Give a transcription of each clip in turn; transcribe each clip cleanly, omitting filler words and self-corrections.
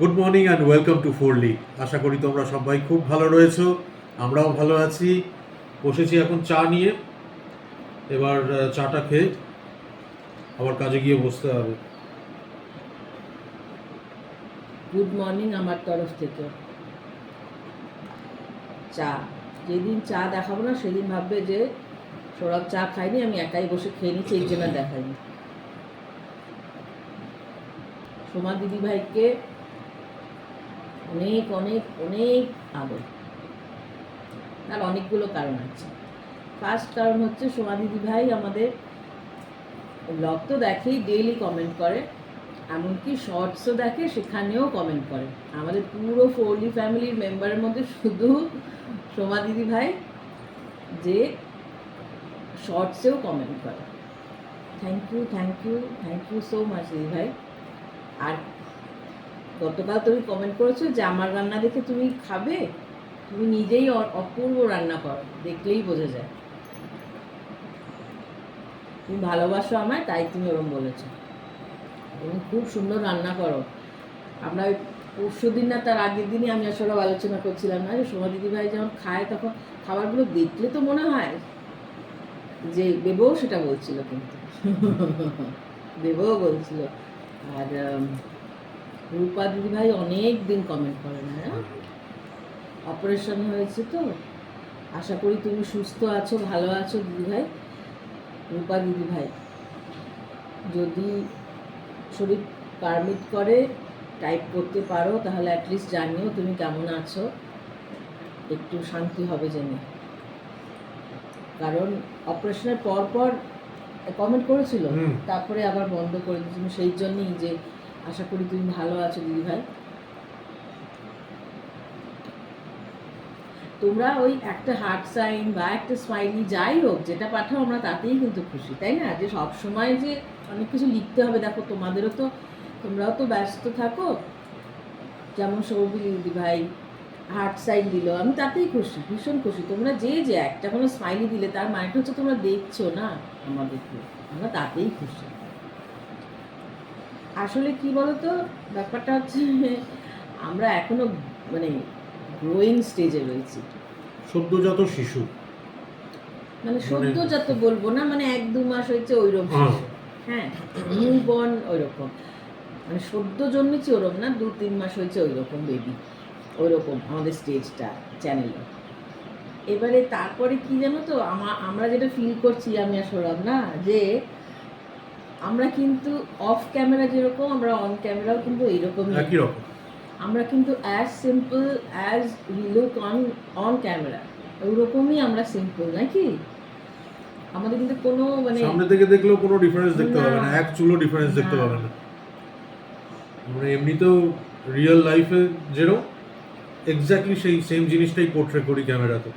Good morning and welcome to Forely. আশা করি তোমরা সবাই খুব ভালো রয়েছো, আমরাও ভালো আছি। বসেছি এখন চা নিয়ে, এবার চাটা খেয়ে আবার কাজে গিয়ে বসতে হবে। গুড মর্নিং আমার তরফ থেকে। চা যেদিন চা দেখাবো না সেদিন ভাববে যে সৌরভ চা খায়নি, আমি একাই বসে খেয়ে নিচ্ছি, এই জন্য দেখাইনি। সোমা দিদি ভাইকে অনেক অনেক অনেক আদর। তার অনেকগুলো কারণ আছে। ফার্স্ট কারণ হচ্ছে সোমা দিদি ভাই আমাদের ব্লগ তো দেখেই, ডেইলি কমেন্ট করে, এমনকি শর্টসও দেখে, সেখানেও কমেন্ট করে। আমাদের পুরো ফোরলি ফ্যামিলির মেম্বারের মধ্যে শুধু সোমা দিদি ভাই যে শর্টসেও কমেন্ট করে। Thank you thank you thank you so much দিদি ভাই। আর গতকাল তুমি কমেন্ট করেছো যে আমার রান্না দেখে তুমি খাবে, তুমি নিজেই অপূর্ব রান্না করো, দেখলেই বোঝা যায় তুমি ভালোবাসো আমায়, তাই তুমি ওরম বলেছো। তুমি খুব সুন্দর রান্না করো। আমরা ওই পরশু দিন না তার আগের দিনই আমি আসলে আলোচনা করছিলাম না যে সোমা দিদি ভাই যখন খায় তখন খাবারগুলো দেখলে তো মনে হয় যে দেবও, সেটা বলছিল কিন্তু দেবও বলছিল। আর রূপা দিদি ভাই অনেক দিন কমেন্ট করে না, অপারেশন হয়েছে তো, আশা করি তুমি সুস্থ আছো, ভালো আছো দিদি ভাই। রূপা দিদি ভাই যদি শরীর পারমিট করে টাইপ করতে পারো তাহলে অ্যাটলিস্ট জানিও তুমি কেমন আছো, একটু শান্তি হবে জেনে। কারণ অপারেশনের পর পর কমেন্ট করেছিল, তারপরে আবার বন্ধ করে দিয়েছিল, সেই জন্যই যে আশা করি তুমি ভালো আছো দিদি ভাই। তোমরা ওই একটা হার্ট সাইন বা একটা স্মাইলি যাই হোক যেটা পাঠাও, আমরা তাতেই কিন্তু খুশি, তাই না? যে সব সময় যে অনেক কিছু লিখতে হবে, দেখো তোমাদেরও তো, তোমরাও তো ব্যস্ত থাকো। যেমন সৌরভী দিদি ভাই হার্ট সাইন দিল, আমি তাতেই খুশি, ভীষণ খুশি। তোমরা যে যে একটা কোনো স্মাইলি দিলে তার মানেটা হচ্ছে তোমরা দেখছো না আমাদেরকে, আমরা তাতেই খুশি। আসলে কি বলতো, ব্যাপারটা হচ্ছে আমরা এখনো মানে গ্রোয়িং স্টেজে রয়েছি, সদ্যজাত শিশু, মানে সদ্যজাত বলবো না, মানে 1-2 মাস হয়েছে ওইরকম শিশু, হ্যাঁ, নিউ বর্ন ওইরকম, মানে সদ্য জন্মেছি ওরকম না, 2-3 মাস হয়েছে ওইরকম বেবি, ওইরকম আমাদের স্টেজটা চ্যানেলে। এবারে তারপরে কি জানো তো, আমরা যেটা ফিল করছি আমি আর সৌরভ না, যে আমরা কিন্তু অফ ক্যামেরা যেরকম, আমরা অন ক্যামেরাও কিন্তু এইরকমই একই রকম। আমরা কিন্তু as simple as we look on camera, ওইরকমই আমরা সিম্পল, নাকি? আমাদের কিন্তু কোনো মানে সামনে থেকে দেখলেও কোনো ডিফারেন্স দেখতে পাবে না, এক চুলো ডিফারেন্স দেখতে পাবে না। আমরা এমনিতেও রিয়েল লাইফে যেরকম এক্স্যাক্টলি সেই সেম জিনিসটাই পোর্ট্রে করি ক্যামেরাতে।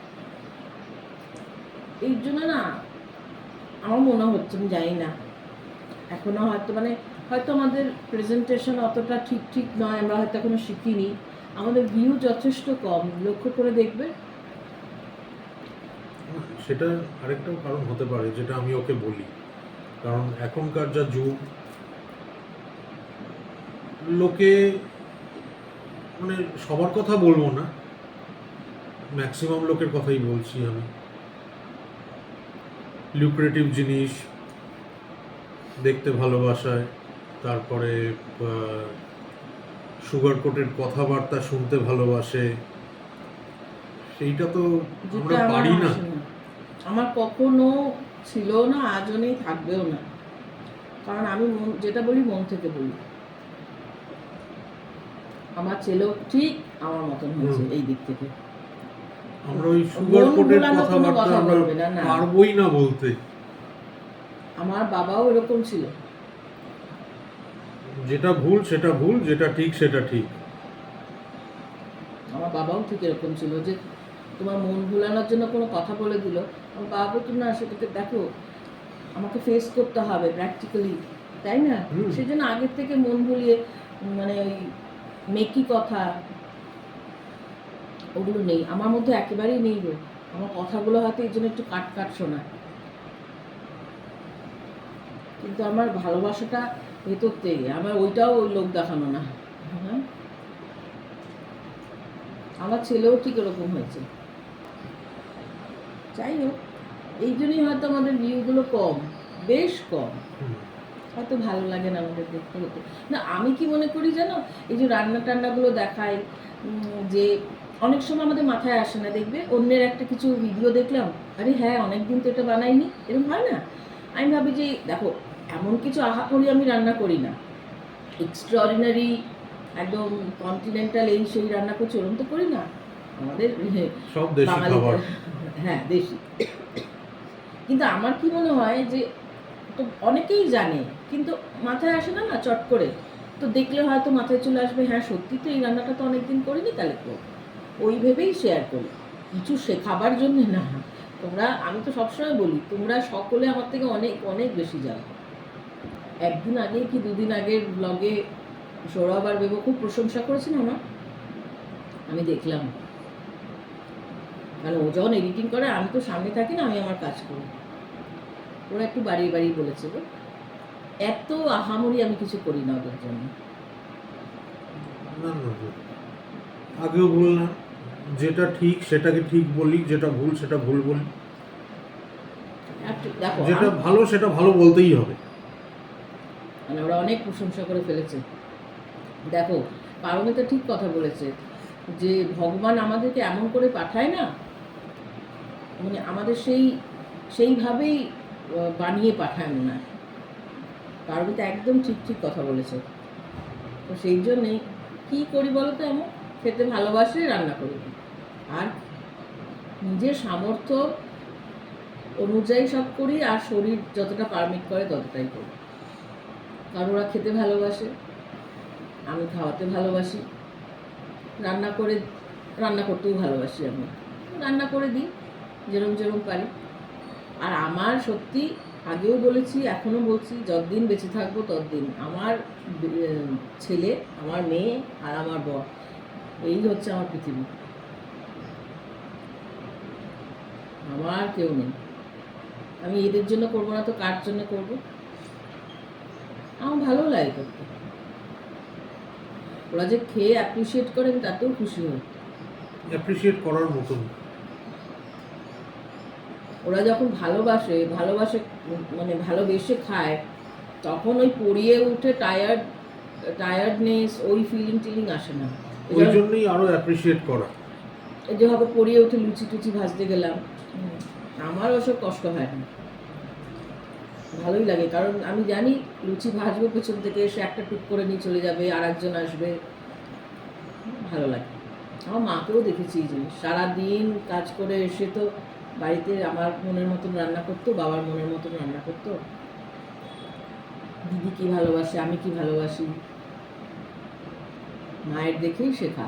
এই জন্য না আমার মনে হচ্ছে, আমি জানি না, এখনো হয়তো মানে হয়তো আমাদের প্রেজেন্টেশন অতটা ঠিক ঠিক নয়, আমরা হয়তো এখনো শিখিনি, আমাদের ভিউ যথেষ্ট কম, লক্ষ্য করে দেখবে। সেটা আরেকটাও কারণ হতে পারে, যেটা আমি ওকে বলি, কারণ এখনকার যা যুগ, লোকে মানে সবার কথা বলবো না, ম্যাক্সিমাম লোকের কথাই বলছি আমি, লুক্রেটিভ জিনিস দেখতে ভালোবাসায়, তারপরে সুগার কোটেড কথাবার্তা শুনতে ভালোবাসে, সেইটা তো আমরা পারি না। আমার কখনো ছিল না, আজও নেই, থাকবেও না, কারণ আমি যেটা বলি মন থেকে বলি। আমার ছেলেও ঠিক আমার মতন হয়েছে এই দিক থেকে। আমরা ওই সুগার কোটেড কথাবার্তা আমরা পারবোই না বলতে। আমার বাবাও এরকম ছিল, যেটা ভুল সেটা ভুল, যেটা ঠিক সেটা ঠিক। আমার বাবাও ঠিক এরকম ছিল, যে তোমার মন ভুলানোর জন্য কোনো কথা বলে দিল, আমার বাবা বলতো না, সেটাকে দেখো আমাকে ফেস করতে হবে প্র্যাকটিক্যালি, তাই না? সেই জন্য আগের থেকে মন ভুলিয়ে মানে ওই মেকি কথা ওগুলো নেই আমার মধ্যে, একেবারেই নেই গো। আমার কথাগুলো হয়তো এই জন্য একটু কাট কাট শোনায়, কিন্তু আমার ভালোবাসাটা ভেতর থেকে, আমার ওইটাও ওই লোক দেখানো না, হ্যাঁ, আমার ছেলেও ঠিক ওরকম হয়েছে। যাই হোক, এই জন্যই হয়তো আমাদের ভিউগুলো কম, বেশ কম। হুম। হয়তো ভালো লাগে না আমাদের দেখতে হতে। না, আমি কি মনে করি জানো, এই যে রান্না টান্নাগুলো দেখায়, যে অনেক সময় আমাদের মাথায় আসে না, দেখবে অন্যের একটা কিছু ভিডিও দেখলাম, আরে হ্যাঁ অনেকদিন তো এটা বানাইনি, এরকম হয় না? আমি ভাবি যে দেখো, এমন কিছু আহা করি আমি রান্না করি না, এক্সট্রাঅর্ডিনারি একদম কন্টিনেন্টাল এই সেই রান্না করছি, ওরকম তো করি না। আমাদের সব দেশি বাঙালি, খাবার। হ্যাঁ দেশি। কিন্তু আমার কি মনে হয় যে, তো অনেকেই জানে কিন্তু মাথায় আসে না, না চট করে। তো দেখলে হয়তো মাথায় চলে আসবে, হ্যাঁ সত্যি তো এই রান্নাটা তো অনেকদিন করিনি, তাহলে করব। ওই ভেবেই শেয়ার করি, কিছু শেখাবার জন্য না। তোমরা, আমি তো সবসময় বলি, তোমরা সকলে আমার থেকে অনেক অনেক বেশি জানো। একদিন আগে কি দুদিন আগের ব্লগে সৌরভ আর বেবো খুব প্রশংসা করেছেন আমার, আমি দেখলাম। কারণ ও যখন এডিটিং করে, আমি তো সামনে থাকি না, আমি আমার কাজ করি। ওরা একটু বাড়িয়ে বাড়িয়ে বলেছে গো, এত আহামরি আমি কিছু করি না ওদের জন্য। না না না। আগেও বললাম, যেটা ঠিক সেটাকে ঠিক বলি, যেটা ভুল সেটা ভুল বলি, দেখো যেটা ভালো সেটা ভালো বলতেই হবে। মানে ওরা অনেক প্রশংসা করে ফেলেছে। দেখো, পারমিতা ঠিক কথা বলেছে যে ভগবান আমাদেরকে এমন করে পাঠায় না, মানে আমাদের সেইভাবেই বানিয়ে পাঠায় মনে হয়। পারমিতা একদম ঠিক ঠিক কথা বলেছে। তো সেই জন্যেই কী করি বলো তো, এমন খেতে ভালোবাসে রান্না করি, আর নিজের সামর্থ্য অনুযায়ী সব করি, আর শরীর যতটা পারমিট করে ততটাই করি। কারণ ওরা খেতে ভালোবাসে, আমি খাওয়াতে ভালোবাসি, রান্না করতেও ভালোবাসি। আমি রান্না করে দিই যেরম যেরম পারি। আর আমার সত্যি, আগেও বলেছি এখনও বলছি, যতদিন বেঁচে থাকবো ততদিন আমার ছেলে, আমার মেয়ে আর আমার বর, এই হচ্ছে আমার পৃথিবী। আমার কেউ নেই। আমি এদের জন্য করবো না তো কার জন্য করবো? আমার ভালো লাগে করতে। ওরা যে খেয়ে অ্যাপ্রিসিয়েট করে, আমি তাতেও খুশি হই। অ্যাপ্রিসিয়েট করার মতন। ওরা যখন ভালোবাসে মানে ভালোবেসে খায়, তখন ওই পড়িয়ে উঠে টায়ার্ডনেস, ওই ফিলিং আসে না। ওই জন্যই আরো অ্যাপ্রিসিয়েট করা। এই যে হবে পড়িয়ে উঠে লুচি টুচি ভাজতে গেলাম, আমার ওসব কষ্ট হয় না, ভালোই লাগে। কারণ আমি জানি লুচি ভাজবো, পেছন থেকে এসে একটা টুক করে নিয়ে চলে যাবে, আর একজন আসবে, ভালো লাগে। আমার মাকেও দেখেছি এই জিনিস, সারাদিন কাজ করে এসে তো বাড়িতে আমার মনের মতন রান্না করতো, বাবার মনের মতন রান্না করতো। দিদি কি ভালোবাসে, আমি কি ভালোবাসি, মায়ের দেখেই শেখা।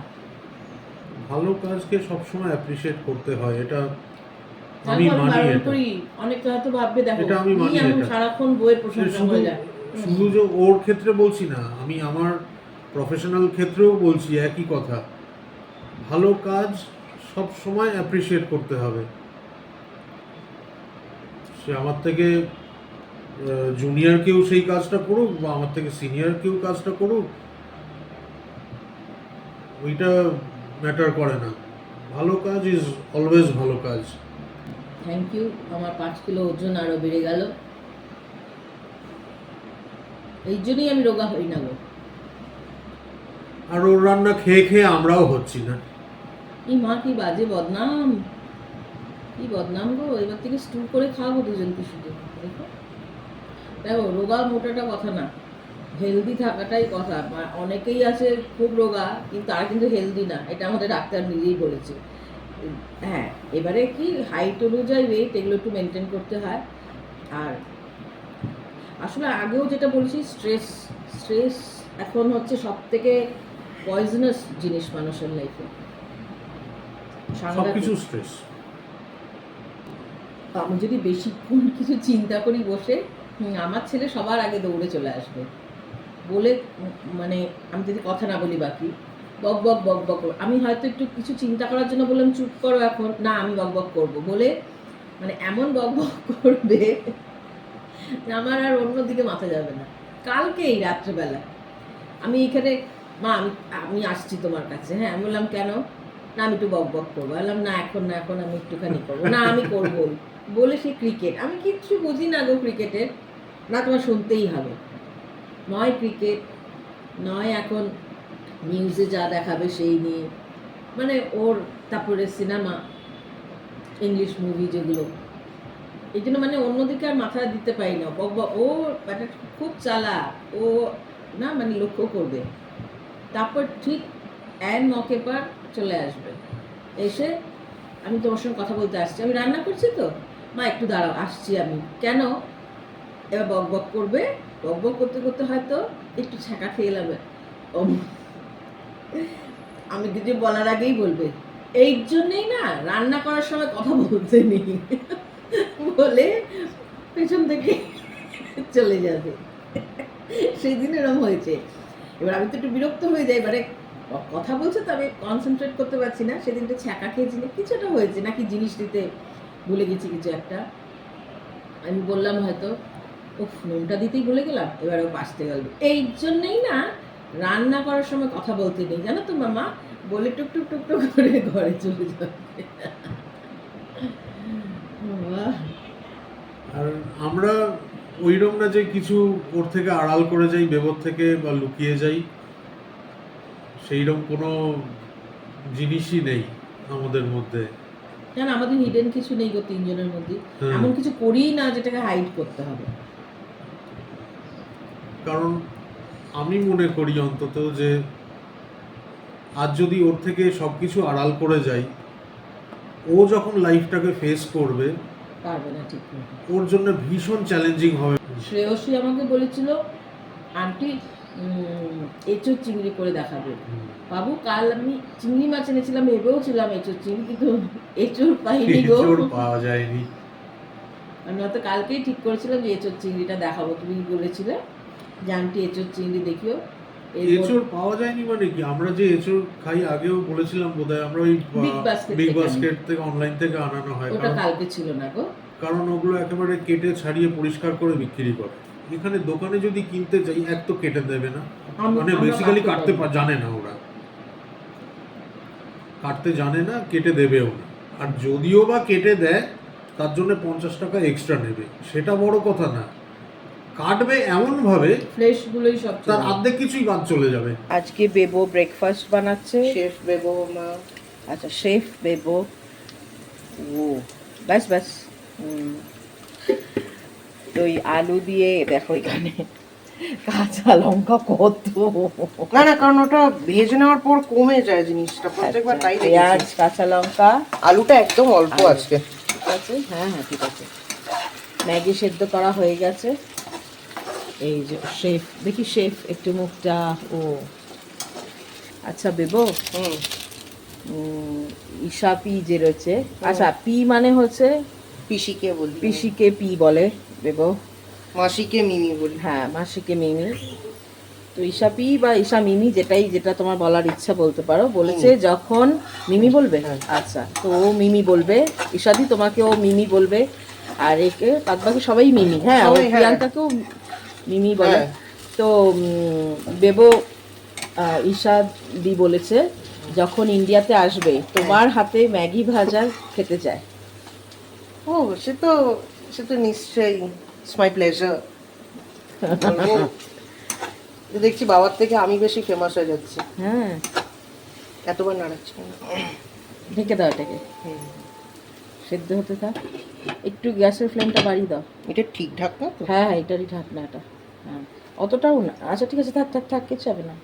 ভালো কাজকে সবসময় অ্যাপ্রিসিয়েট করতে হয়, এটা আমি মানি। এটা অনেকে হয়তো ভাববে, দেখো এটা আমি মানি। আমি এটা সারাক্ষণ বইয়ের প্রশংসা শুধু হয়ে যায়। শুধু যে ওর ক্ষেত্রে বলছি না, আমি আমার প্রফেশনাল ক্ষেত্রেও বলছি একই কথা। ভালো কাজ সব সময় অ্যাপ্রিসিয়েট করতে হবে। সে আমার থেকে জুনিয়র কেউ সেই কাজটা করুক, বা আমার থেকে সিনিয়র কেউ কাজটা করুক, ওইটা ম্যাটার করে না। ভালো কাজ ইজ অলওয়েজ ভালো কাজ। Thank you. আমার 5 কিলো ওজন আরও বেড়ে গেল, এই জন্যই আমি রোগা হই না গো। আর ওর রান্না খেয়ে খেয়ে আমরাও হচ্ছি না। এই মা কি বাজে বদনাম, কি বদনাম গো। এবার থেকে স্টু করে খাওয়াবো দুজনকে শুধু। দেখো দেখো, রোগা মোটাটা কথা না, হেলদি থাকাটাই কথা। অনেকেই আছে খুব রোগা, কিন্তু তারা কিন্তু হেলদি না, এটা আমাদের ডাক্তার নিজেই বলেছে। হ্যাঁ, এবারে কি হাইট অনুযায়ী ওয়েট এগুলো একটু মেনটেন করতে হয়। আর আসলে আগেও যেটা বলছি, স্ট্রেস এখন হচ্ছে সব থেকে পয়জনাস জিনিস মানুষের লাইফে। সবকিছু স্ট্রেস। আমি যদি বেশিক্ষণ কিছু চিন্তা করি বসে, আমার ছেলে সবার আগে দৌড়ে চলে আসবে বলে, মানে আমি যদি কথা না বলি বাকি, বক বক বক বক। আমি হয়তো একটু কিছু চিন্তা করার জন্য বললাম চুপ করো এখন, না আমি বক বক করবো বলে, মানে এমন বক বক করবে আমার আর অন্যদিকে মাথা যাবে না। কালকে এই রাত্রেবেলা আমি এখানে, মা আমি আসছি তোমার কাছে। হ্যাঁ, আমি বললাম কেন? না আমি একটু বক বক করবো। বললাম না এখন না, এখন আমি একটুখানি করবো না, আমি করবোই। বলে সে ক্রিকেট, আমি কিচ্ছু বুঝি না গো ক্রিকেটের, না তোমার শুনতেই হবে, নয় ক্রিকেট নয় এখন নিউজে যা দেখাবে সেই নিয়ে, মানে ওর তারপরে সিনেমা, ইংলিশ মুভি যেগুলো, এই জন্য মানে অন্যদিকে আর মাথা দিতে পারি না। ও মানে খুব চালাক, ও না মানে লক্ষ্য করবে, তারপর ঠিক অ্যান মকে পর চলে আসবে, এসে আমি তোমার সঙ্গে কথা বলতে আসছি, আমি রান্না করছি তো, মা একটু দাঁড়াও আসছি আমি, কেন, এবার বক বক করবে, বক বক করতে করতে হয়তো একটু ছ্যাঁকা খেয়ে যাবে, আমি কিছু বলার আগেই বলবে এই জন্যেই না রান্না করার সময় কথা বলতে নেই বলে পেছন থেকে চলে যাবে। সেই দিন এরকম হয়েছে। এবার আমি তো একটু বিরক্ত হয়ে যাই, এবারে কথা বলছে তো আমি কনসেন্ট্রেট করতে পারছি না, সেদিনটা ছ্যাঁকা খেয়েছি না কিছু একটা হয়েছে, নাকি জিনিস দিতে ভুলে গেছি কিছু একটা, আমি বললাম হয়তো উফ নুনটা দিতেই ভুলে গেলাম, এবার ও বাঁচতে গেল। এই জন্যেই না রান্না করার সময় কথা বলতে নেই, জানো তো মামা, বলে টুক টুক টুক টুক করে ঘরে চলে যাবে। আর আমরা ওইরকম না যে কিছু ওর থেকে আড়াল করে যাই, বেবর থেকে বা লুকিয়ে যাই, সেইরকম কোনো জিনিসই নেই আমাদের মধ্যে। কেন আমাদের হিডেন কিছু নেই গো তিনজনের মধ্যে, হ্যাঁ। এমন কিছু করিই না যেটাকে হাইড করতে হবে। কারণ আমি মনে করি অন্তত যে আজ যদি ওর থেকে সব কিছু আড়াল করে যাই, ও যখন লাইফটাকে ফেস করবে পারবে না ঠিক মতো। ওর জন্য ভীষণ চ্যালেঞ্জিং হবে। শ্রেয়সী আমাকে বলেছিল আন্টি এঁচোর চিংড়ি করে দেখাবে, বাবু কাল আমি চিংড়ি মাছ এনেছিলাম, ভেবেও ছিলাম এঁচোর চিংড়ি, কিন্তু এঁচোর পাইনি গো, এঁচোড় পাওয়া যায়নি। আমি হয়তো কালকেই ঠিক করেছিলাম যে এঁচোর চিংড়িটা দেখাবো, তুমি বলেছিলে যে আন্টি এঁচোর চিংড়ি দেখিও। এঁচোড় পাওয়া যায়নি মানে কি, আমরা যে এঁচোড় খাই আগেও বলেছিলাম বোধহয়, আমরা ওই বিগ বাস্কেট থেকে অনলাইন থেকে আনানো হয়, ওটা কালকে ছিল না গো, কারণ ওগুলো একেবারে কেটে ছাড়িয়ে পরিষ্কার করে বিক্রি করে। এখানে দোকানে যদি কিনতে যাই এক তো কেটে দেবে না, মানে বেসিক্যালি কাটতে জানে না, ওরা কাটতে জানে না, কেটে দেবেও না, আর যদিও বা কেটে দেয় তার জন্য 50 টাকা এক্সট্রা নেবে, সেটা বড় কথা না, কাটবে এমন ভাবে ফ্রেশ গুলোই সব তার অর্ধেক কিছুই বাদ চলে যাবে। আজকে বেবো ব্রেকফাস্ট বানাচ্ছে, শেফ বেবো মা, আচ্ছা শেফ বেবো, ও ব্যাস ব্যাস, তো ওই আলু দিয়ে দেখো এখানে কাঁচা লঙ্কা কত, না না, কারণ ওটা ভেজে নেওয়ার পর কমে যায় জিনিসটা, প্রত্যেকবার তাই দেখেছি। পেঁয়াজ কাঁচা লঙ্কা, আলুটা একদম অল্প আজকে। ঠিক আছে, হ্যাঁ হ্যাঁ ঠিক আছে, ম্যাগি সেদ্ধ করা হয়ে গেছে, এই যে শেফ, দেখি শেফ একটু মুখটা, ও আচ্ছা বেবো, ঈশা পি যে রয়েছে, আচ্ছা পি মানে হচ্ছে পিসিকে বলি, পিসিকে পি বলে বেবো, মাসিকে মিমি বলি। হ্যাঁ মাসিকে মিমি, তো ঈশা পি বা ঈশা মিমি যেটাই, যেটা তোমার বলার ইচ্ছা বলতে পারো, বলেছে যখন মিমি বলবে, আচ্ছা তো ও মিমি বলবে, ঈশাদি তোমাকে ও মিমি বলবে, আর একে বাদ বাকি সবাই মিমি, হ্যাঁ ও প্রিয়াঙ্কাকেও মিমি বলে। তো বেবো ঈশা দি বলেছে যখন ইন্ডিয়াতে আসবে তোমার হাতে ম্যাগি ভাজা খেতে চায়। ও সে তো নিশ্চয়ই, ইটস মাই প্লেজার। দেখছি বাবার থেকে আমি বেশি ফেমাস হয়ে যাচ্ছি। হ্যাঁ এতবার নাড়াচ্ছি, ঢেকে দাও এটাকে, সেদ্ধ হতে থাক, একটু গ্যাসের ফ্লেমটা বাড়িয়ে দাও। এটা ঠিকঠাক না তো? হ্যাঁ হ্যাঁ এটারই ঢাকনা এটা, হ্যাঁ অতটাও না, আচ্ছা ঠিক আছে থাক থাক থাক, কিছু হবে না।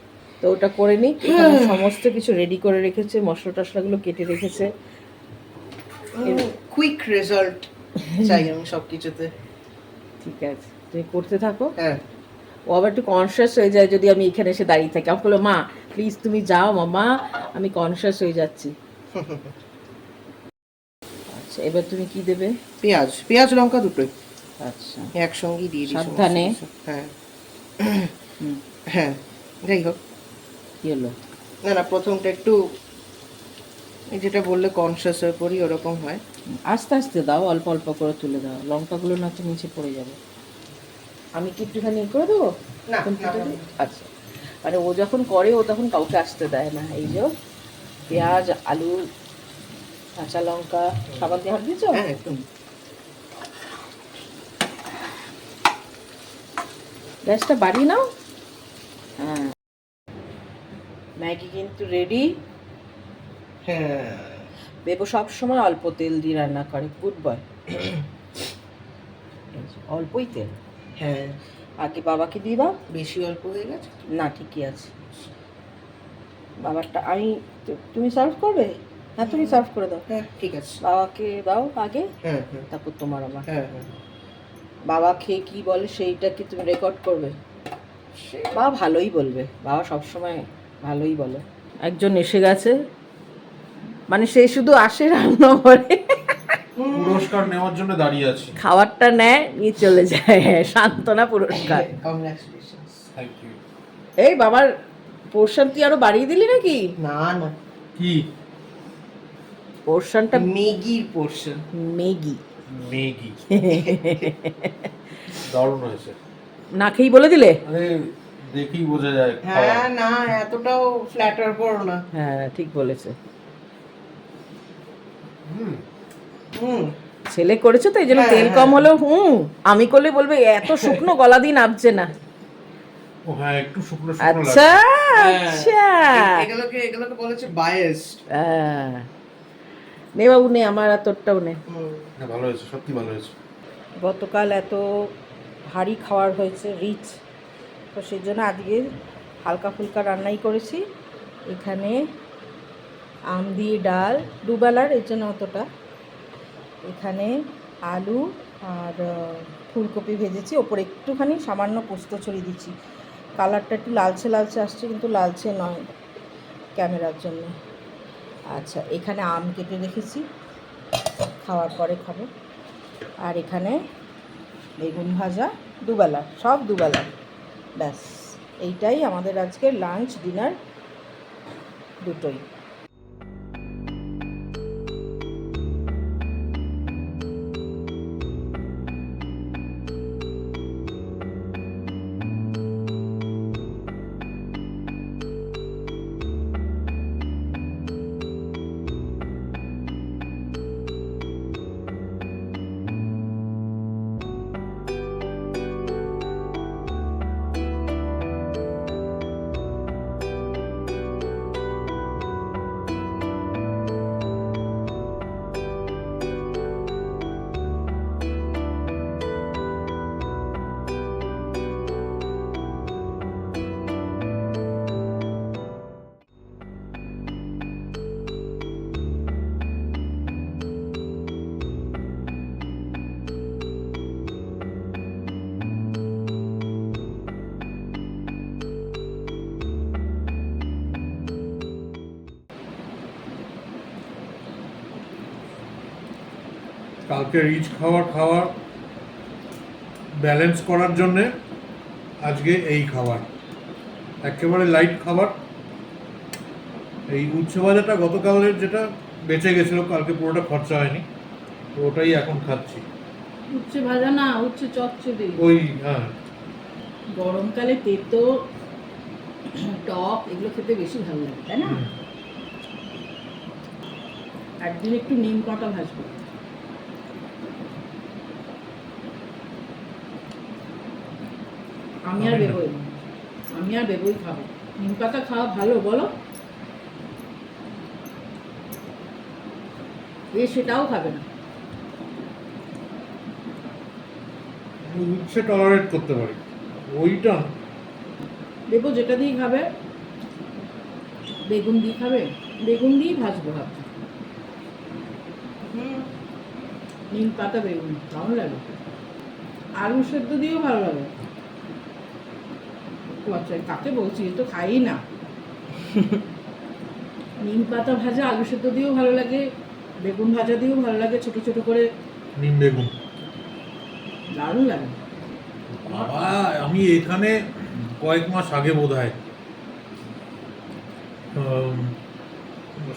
তো ওটা করে নিই, এখানে সমস্ত কিছু রেডি করে রেখেছে, মশলা টশলাগুলো কেটে রেখেছে, কুইক রেজাল্ট চাই আমি সব কিছুতে। ঠিক আছে তুমি করতে থাকো। হ্যাঁ, ও আবার একটু কনসিয়াস হয়ে যায় যদি আমি এখানে এসে দাঁড়িয়ে থাকি, আমি বললো মা প্লিজ তুমি যাও মামা, আমি কনসিয়াস হয়ে যাচ্ছি। আচ্ছা এবার তুমি কি দেবে? পেঁয়াজ লঙ্কা দুটোই আচ্ছা একসঙ্গেই দিয়ে দিই, সাবধানে। হ্যাঁ হ্যাঁ, যাই হোক, কি হলো? না প্রথমটা একটু যেটা বললে কনসিয়াস হয়ে পড়ি ওরকম হয়। আস্তে আস্তে দাও, অল্প অল্প করে তুলে দাও, লঙ্কাগুলো না তো নিচে পড়ে যাবে। আমি কি একটুখানি করে দেবো? না, আচ্ছা মানে ও যখন করে ও তখন কাউকে আসতে দেয় না, এই যে পেঁয়াজ, আলু, কাঁচা লঙ্কা সাবান দিয়ে হাত দিয়েছো? হ্যাঁ একদম। গ্যাসটা বাড়িয়ে নাও। হ্যাঁ, ম্যাগি কিন্তু রেডি। হ্যাঁ বেবো সব সময় অল্প তেল দিয়ে রান্না করে, গুড বয়। অল্পই তেল। হ্যাঁ, আগে বাবাকে দিয়ে দাও। বেশি অল্প হয়ে গেছে। না, ঠিকই আছে। বাবারটা আমি, তুমি সার্ভ করবে? হ্যাঁ, তুমি সার্ভ করে দাও। হ্যাঁ ঠিক আছে। বাবাকে দাও আগে, হ্যাঁ হ্যাঁ তারপর তোমার আমার। হ্যাঁ হ্যাঁ। বাবা খেয়ে কি বলে সেইটা কি তুমি রেকর্ড করবে? বাবা ভালোই বলবে, বাবা সবসময় ভালোই বলে। একজন এসে গেছে, মানে সে শুধু আসে রান্না করে, পুরস্কার নেওয়ার জন্য দাঁড়িয়ে আছি। খাবারটা নেয় নিয়ে চলে যায়, সান্ত্বনা পুরস্কার। কংগ্রাচুলেশনস। Thank you. এই বাবার পোর্শন তুই আরো বাড়িয়ে দিলি নাকি? না না, কি? পোর্শনটা ম্যাগির পোর্শন। ম্যাগি। ম্যাগি দারুণ হয়েছে। না খেয়েই বলে দিলে? আরে দেখেই বোঝা যায়। হ্যাঁ না, এতটাও ফ্ল্যাটার করো না। হ্যাঁ ঠিক বলেছে। হুম। হুম। ছেলে করেছে তো এই জন্য হ্যাঁ, তেল হ্যাঁ। কম হলেও আমি করলে বলবে এত শুকনো গলা দিয়ে নাবছে না। ও হ্যাঁ, একটু শুকনো শুকনো আচ্ছা হ্যাঁ। আচ্ছা। এগুলোকে বলেছে বায়াসড। হ্যাঁ। নে বাবু নে, আমার আর তোরটাও নে। হ্যাঁ, ভালো হয়েছে, সত্যি ভালো হয়েছে। গতকাল এত ভারী খাওয়ার হয়েছে, রিচ, তো সেই জন্য আজকে হালকা ফুলকা রান্নাই করেছি। এখানে আম দিয়ে ডাল, দুবেলার, এর জন্য অতটা। এখানে আলু আর ফুলকপি ভেজেছি, ওপরে একটুখানি সামান্য পোস্ত ছড়িয়ে দিচ্ছি। কালারটা একটু লালচে লালচে আসছে, কিন্তু লালচে নয় ক্যামেরার জন্য। আচ্ছা, এখানে আম কেটে রেখেছি, খাওয়ার পরে খাবো। আর এখানে বেগুন ভাজা, দুবেলা, সব দুবেলা। ব্যাস, এইটাই আমাদের আজকে লাঞ্চ ডিনার দুটোই। কালকে রিচ খাওয়ার ব্যালেন্স করার জন্যে আজকে এই খাবার, একেবারে লাইট খাবার। এই উচ্ছে ভাজাটা গতকালের যেটা বেঁচে গেছিলো, কালকে পুরোটা খরচা হয়নি, তো ওটাই এখন খাচ্ছি। উচ্ছে ভাজা না, উচ্ছে চচ্চড়ি। ওই হ্যাঁ, গরমকালে তেতো টক এগুলো খেতে বেশি ভালো লাগে, তাই না? একদিন একটু নিম পাতা ভাজবো। আমি আর বেবই খাবো। নিম পাতা খাওয়া ভালো, বলো? সেটাও খাবে না। উচ্ছে টলারেট করতে পারি, ওইটা বেবো যেটা দিয়ে খাবে, বেগুন দিয়ে খাবে, বেগুন দিয়েই ভাজবো ভাবছি। নিম পাতা বেগুন ভালো লাগে, আলু সেদ্ধ দিয়েও ভালো লাগে। ও আচ্ছা, কাকে বলছি, এ তো খাই না। নিম পাতা ভাজা আলু সেদ্ধ দিয়েও ভালো লাগে, বেগুন ভাজা দিয়েও ভালো লাগে, ছোট ছোট করে নিম বেগুন। দারুণ লাগে। বাবা, আমি এখানে কয়েক মাস আগে বোধহয়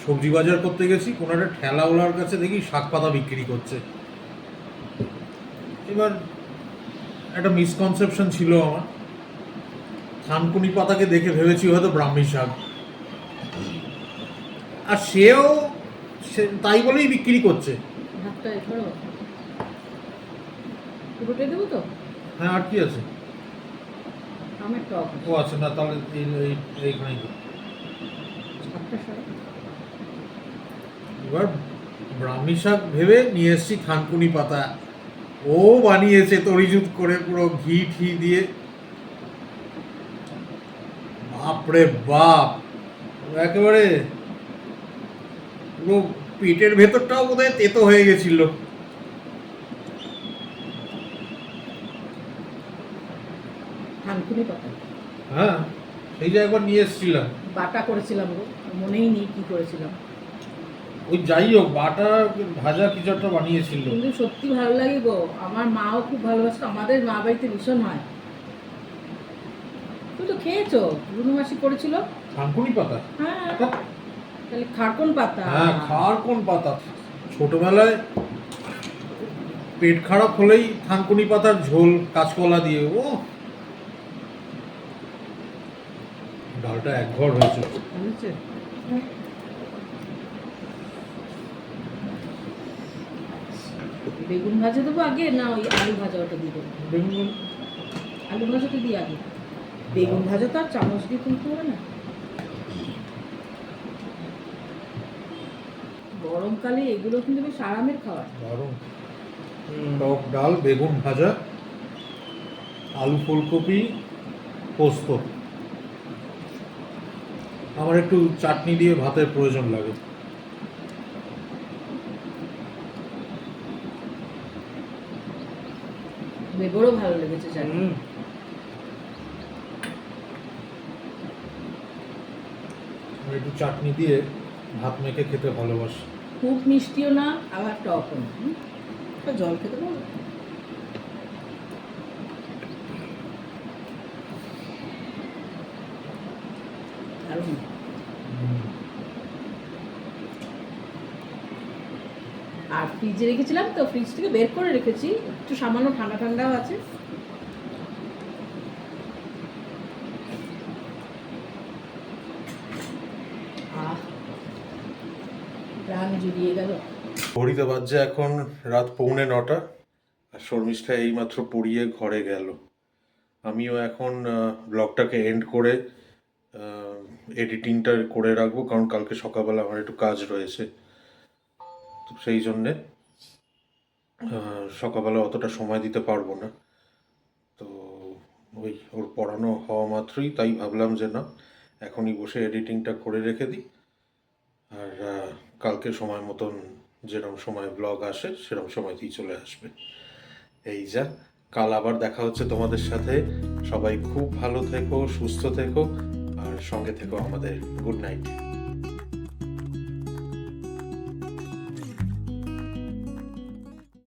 সবজি বাজার করতে গেছি, কোনো একটা ঠেলাওয়ালার কাছে দেখি শাক পাতা বিক্রি করছে। এবার একটা মিসকনসেপশন ছিল আমার, থানকুনি পাতাকে দেখে ভেবেছি হয়তো ব্রাহ্মী শাক। আর সেও তাই বলেই বিক্রি করছে। ভাতটা এখানে পুরোটাই দেবো তো? হ্যাঁ, আর কি আছে? আমার টক ও আছে না, তাহলে এইখানেই তো। একটা সব এবার ব্রাহ্মী শাক ভেবে নিয়ে এসেছি থানকুনি পাতা। ও বানিয়েছে তরিজুত করে পুরো ঘি ঠি দিয়ে। বাপরে বাপ, একেবারে পুরো পেটের ভেতরটাও বোধহয় তেতো হয়ে গেছিল। থানকুনি পাতা হ্যাঁ, সেই যে একবার নিয়ে এসেছিলাম। বাটা করেছিলাম গো, মনেই নেই কি করেছিলাম। ওই যাই হোক, বাটা ভাজা কিছু একটা বানিয়েছিল। কিন্তু সত্যি ভালো লাগে গো, আমার মাও খুব ভালোবাসতো, আমাদের মা বাড়িতে ভীষণ হয়। তুই তো খেয়েছো, রুনু মাসি করেছিল। থানকুনি পাতা? হ্যাঁ, তাহলে খারকন পাতা। হ্যাঁ, খার কোন পাতা? ছোটবেলায় পেট খারাপ হলেই থানকুনি পাতার ঝোল কাঁচকলা দিয়ে। ও ডালটা একঘর হয়েছে। বুঝেছে? বেগুন ভাজা দেবো আগে না ওই আলু ভাজা ওটা দিয়ে দেবো? বেগুন আলু ভাজাটা দিই আগে, বেগুন ভাজা তো আর চামচ দিয়ে তুলতে হবে না। গরমকালে এগুলো কিন্তু বেশ আরামের খাবার। দারুণ। টক ডাল, বেগুন ভাজা, আলু ফুলকপি, পোস্ত। আমার একটু চাটনি দিয়ে ভাতের প্রয়োজন লাগে। বেগুনও ভালো লেগেছে চাটনি। আমি একটু চাটনি দিয়ে ভাত মেখে খেতে ভালোবাসি। খুব মিষ্টিও না আবার টকও না। একটা জল খেতে পারবো? দারুণ। আর ফ্রিজে রেখেছিলাম তো, ফ্রিজ থেকে বের করে রেখেছি, একটু সামান্য ঠান্ডা ঠান্ডাও আছে। আহ, প্রাণ জুড়িয়ে গেল। ঘড়িতে বাজছে এখন রাত 9:45, আর শর্মিষ্ঠা এইমাত্র পড়িয়ে ঘরে গেল। আমিও এখন ব্লগটাকে এন্ড করে এডিটিংটা করে রাখবো, কারণ কালকে সকালবেলা আমার একটু কাজ রয়েছে। তো সেই জন্যে সকালবেলা অতটা সময় দিতে পারবো না। তো ওই ওর পড়ানো হওয়া মাত্রই তাই ভাবলাম যে না, এখনই বসে এডিটিংটা করে রেখে দিই। আর কালকে সময় মতন যেরকম সময় ব্লগ আসে সেরকম সময়তেই চলে আসবে। এই যা, কাল আবার দেখা হচ্ছে তোমাদের সাথে। সবাই খুব ভালো থেকো, সুস্থ থেকো, আর সঙ্গে থেকো আমাদের। Good night.